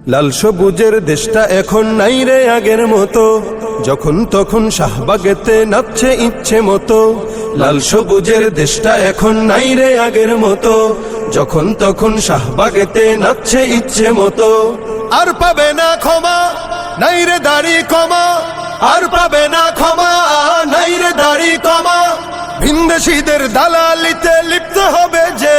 লাল সবুজের দেশটা এখন নাই রে আগের মতো, যখন তখন শাহবাগেতে নাচছে ইচ্ছে মতো। লাল সবুজের দেশটা এখন নাই রে আগের মতো, যখন তখন শাহবাগেতে নাচছে ইচ্ছে মতো। আর পাবে না ক্ষমা, নাই রে দাড়ি কমা, আর পাবে না ক্ষমা, নাই রে দাড়ি কমা। ভিনদেশীদের দালালিতে লিপ্ত হবে যে,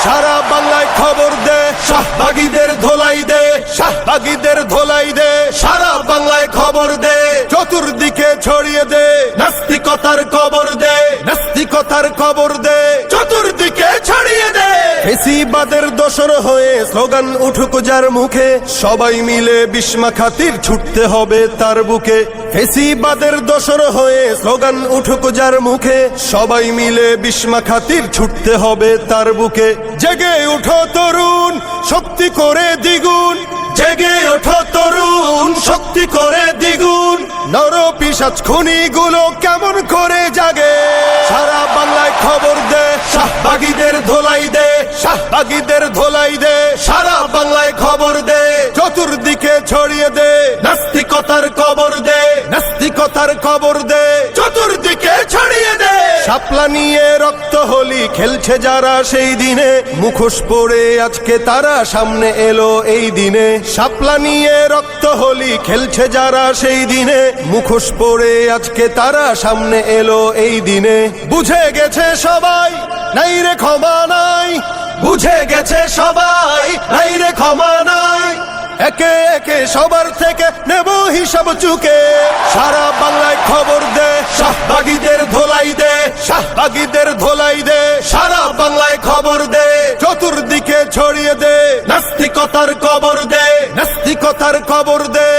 সারা বাংলায় খবর দে, শাহবাগীদের ধোলাই দে, শাহবাগীদের ধোলাই দে, সারা বাংলায় খবর দে, চতুর্দিকে ছড়িয়ে দে, নাস্তিকতার খবর দে, নাস্তিকতার খবর দে, চতুর্দিকে ছড়িয়ে দে। ফেসিবাদের দোসর হয়ে স্লোগান উঠুক যার মুখে, সবাই মিলে বিস্মা খাতির ছুটতে হবে তার বুকে। ফেসিবাদের দোসর হয়ে স্লোগান উঠুক যার মুখে, সবাই মিলে বিস্মা খাতির ছুটতে হবে তার বুকে। জেগে ওঠো তরুণ, শক্তি করে দ্বিগুণ, জেগে ওঠো তরুণ, শক্তি করে দ্বিগুণ। নর পিশাচ খুনিগুলো কেমন করে জাগে, সারা বাংলায় খবর দে, শাহবাগীদের ধোলাই দে, শাহবাগীদের ধোলাই দে, সারা বাংলায় খবর দে, চতুর্দিকে ছড়িয়ে দে, নাস্তিকতার খবর দে, নাস্তিকতার খবর দে, চতুর্দিকে ছড়িয়ে দে। শাপলা নিয়ে রক্ত হোলি খেলছে যারা সেই দিনে, মুখোশ পরে আজকে তারা সামনে এলো এই দিনে। শাপলা নিয়ে রক্ত হোলি খেলছে যারা সেই দিনে, মুখোশ পরে আজকে তারা সামনে এলো এই দিনে। বুঝে গেছে সবাই, নাই রে ক্ষমা নাই, বুঝে গেছে সবাই, নাই রে ক্ষমা নাই। একে একে সবার থেকে নেব হিসাব চুকে, সারা বাংলায় খবর দে, শাহবাগীদের ধোলাই দে, শাহবাগীদের ধোলাই দে, সারা বাংলায় খবর দে, চতুর্দিকে ছড়িয়ে দে, নাস্তিকতার খবর দে, নাস্তিকতার খবর দে,